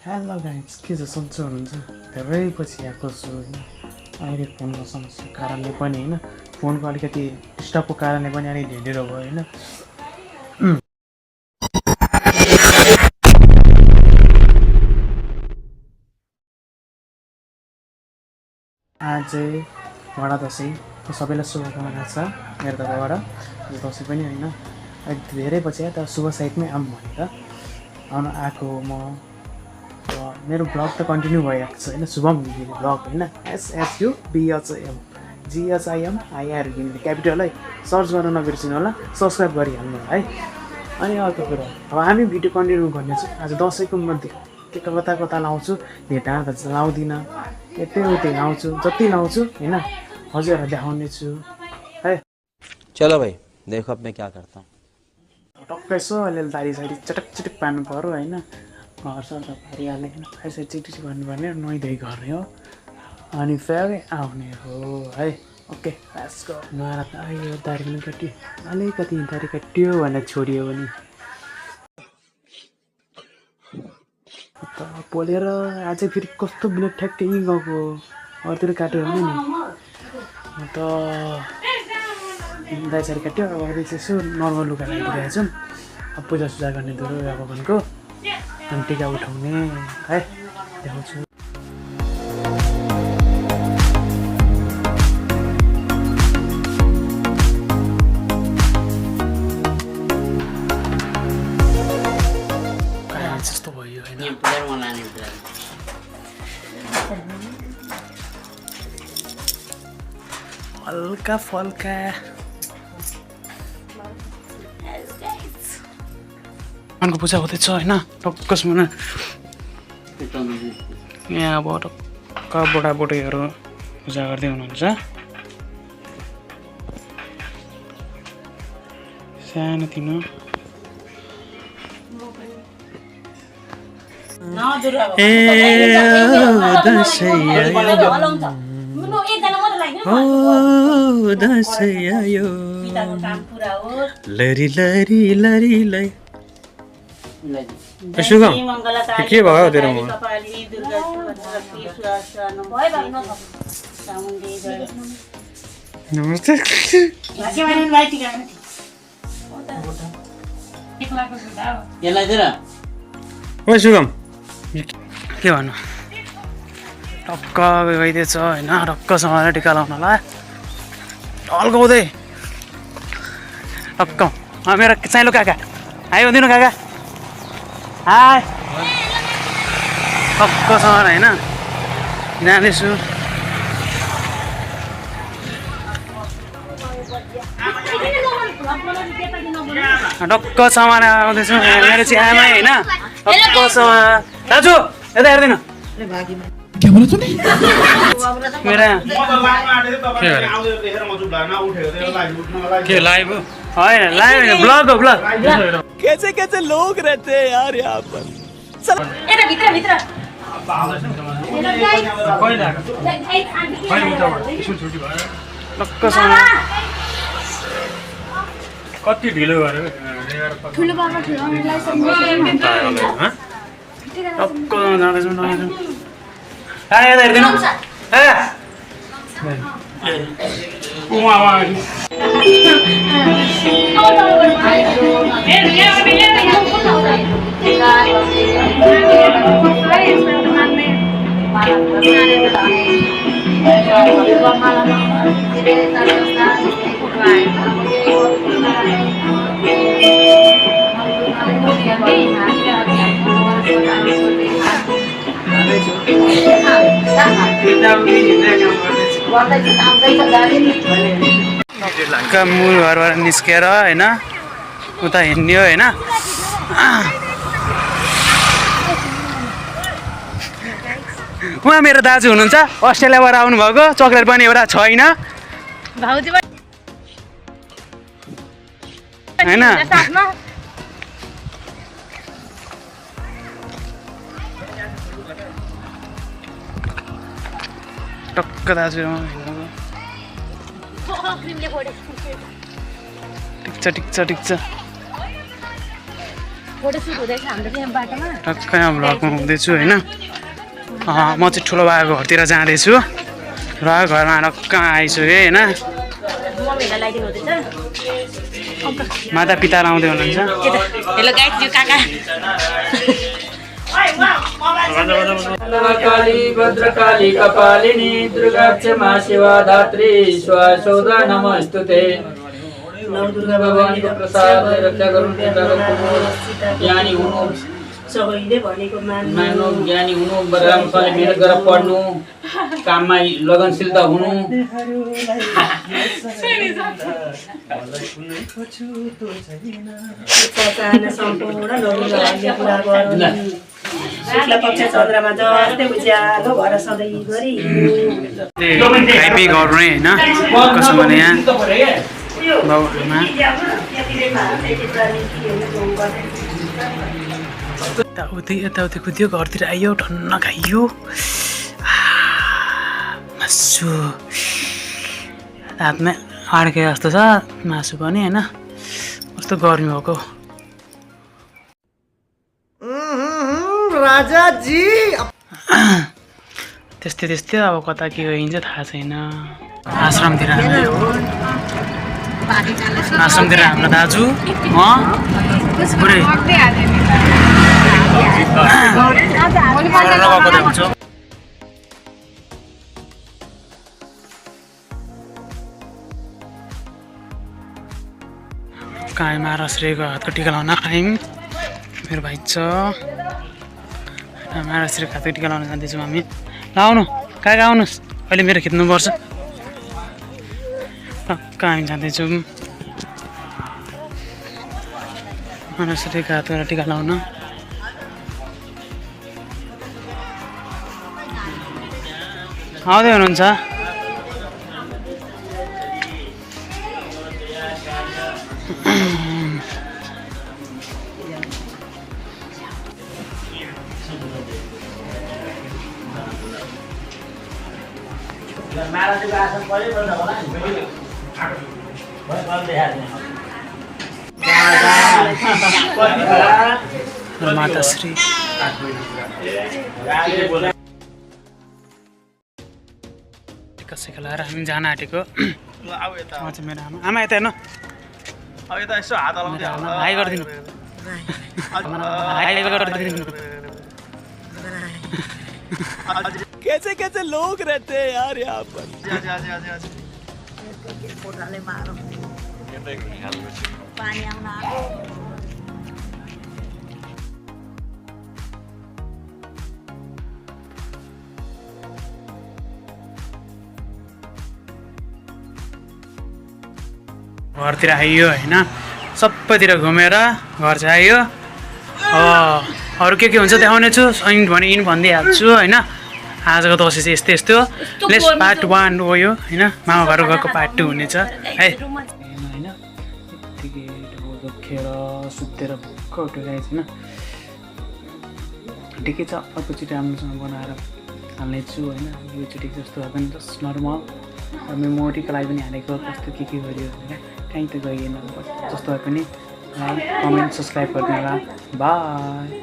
Hello guys, के छ सन्चै हुनुहुन्छ? धेरै पछि आएको छु होइन। अहिले फोनको समस्याको कारणले पनि होइन, फोनको अलिकति डिस्टर्बको कारणले पनि अलिक ढिलो भयो होइन। आज चाहिँ बडा दसैँको सबैलाई शुभकामना छ मेरो तर्फबाट। दसैँ पनि होइन, अलिक धेरै पछि आयो तर शुभ साइडमै आऊँ भनेर आउनु आएको म। मेरो ब्लग त कन्टिन्यू भइरहेको छ होइन, शुभम घिमिरे ब्लग होइन, SSUBHM GHIMIR घिमिरे क्यापिटल है, सर्च गर्न नबिर्सिनु होला, सब्सक्राइब गरिहाल्नु है। अनि अर्को कुरा, अब हामी भिडियो कन्टिन्यू गर्नेछु। आज दसैँको मध्ये के कता कता लाउँछु, भेटाँ त लाउँदिनँ, यतै उतै लाउँछु, जति लाउँछु होइन हजुरहरूलाई देखाउने छु है। चलो भाइ देखो अब मैं क्या करता हूँ। टक्कै यसो अलिअलि दारी सारी चटक चटक पार्नु पऱ्यो होइन, घर सर त पारिहाल्ने होइन, यसरी चिटी गर्नुपर्ने, नुहाइधुइ गर्ने हो अनि फेरि आउने हो है। Okay let's go. नुहाएर त आयो, दारी पनि कट्यो, अलिकति दारी कट्यो भनेर छोडियो भने त पोलेर आज फेरि कस्तो ब्लेड ठ्याक्कै यहीँ गएको अरूतिर काट्यो भने नि त दाइसारी काट्यो। अब अगाडि चाहिँ यसो नर्मल लुगा लगाइदिइरहेको छौँ, अब पूजासुजा गर्ने दुरु भगवान्को अनि टिका उठाउने है, देखाउँछु। जस्तो भयो होइन, हल्का फल्का भगवान्को पूजा हुँदैछ होइन। टक्कसम्म यहाँ अब टक्क बुढाबुढीहरू पूजा गर्दै हुनुहुन्छ। सानोतिनो दसैँ आयो लरी लरी लरी लै। शुभम के भयो तेरोमा? नमस्ते। ओ शुभम के भन्नु, टक्क गइदिएछ होइन, टक्कसँग टिका लाउनलाई ढल्काउँदै टक्क। मेरो साइलो काका आयो, दिनु काका हाई, टक्कसँग होइन जाँदैछु। टक्क सामान आउँदैछु मेरो चाहिँ आमा होइन, टक्कसँग दाजु यता हेर्दैन के लाइभ होइन, लाइभ ब्लग हो ब्लग। कैसे कैसे लोग रहते हैं यार यहाँ पर। कति ढिलो गरेको मूल घरबाट निस्केर होइन उता हिँड्ने हो होइन। उहाँ मेरो दाजु हुनुहुन्छ, अस्ट्रेलियाबाट आउनुभएको, चक्लेट पनि एउटा छैन होइन। टक्क दाजु ठिक छ ठिक छ ठिक छ। फोटोसुट हुँदैछ हाम्रो यहाँ बाटोमा टक्कै यहाँ भ्लगमा हुँदैछु होइन म चाहिँ ठुलो बाबाको घरतिर जाँदैछु र घरमा टक्क आइसक्यो होइन मम्मीलाई लगाइदिनु हुँदैछ माता पिता आउँदै हुनुहुन्छ हेलो गाइस यो काका काली भद्रकाली कपालिनी दुर्गा क्षमा शिवा धात्री स्वासौदा नमस्तुते नव दुर्गा भवानीको प्रसाद रक्षा गरुन् ज्ञानी हुनु सबैले भनेको मान्नु ज्ञानी हुनु राम्रोसँगले मेहनत गरेर पढ्नु काममा लगनशीलता हुनु चन्द्रमा जस्तै उज्यालो भएर सधैँ गरी खाइपी गर्ने होइन कसो भने यहाँ बाबुआमा यताउति कुद्यो घरतिर आइयो ठन्न खाइयो मासु हातमा अड्के जस्तो छ मासु पनि होइन कस्तो गर्मी भएको राजाजी त्यस्तै अब कता के गइन्छ थाहा छैन आश्रमतिर हाम्रो दाजु पुरै कहाँ महाराष्ट्रको हातको टिका लाउन आयौँ मेरो भाइ छ महाराष्ट्रको हातको टिका लाउन जाँदैछौँ हामी लाउनु कहाँ आउनुहोस् अहिले मेरो खिच्नुपर्छ टक्क हामी जाँदैछौँ महाराष्ट्रको हातको टिका लाउन आउँदै हुनुहुन्छ माताश्री कसैको लाएर हामी जान आँटेको मेरो आमा यता हेर्नु हाई गरिदिनु कैसे कैसे लोग रहते हैं यार यहाँ पर पानी आउन घरतिर आइयो होइन सबैतिर घुमेर घर चाहिँ आइयो अब अरू के हुन्छ देखाउने छु इन भने इन भनिदिइहाल्छु होइन आजको दसैँ चाहिँ यस्तो लेस पार्ट 1 हो यो होइन मामा घर गएको पार्ट 2 हुनेछ है होइन यत्तिकै दुखेर सुतेर भक्क उठिरहेको छैन ठिकै छ अर्कोचोटि राम्रोसँग बनाएर हाल्नेछु होइन योचोटि जस्तो भए पनि जस्ट नर्मल मेमोरीको लागि पनि हालेको कस्तो के गरियो होइन कहीँ त गइएन जस्तो भए पनि लाइक कमेन्ट सब्सक्राइब गरिदिनु होला बाई।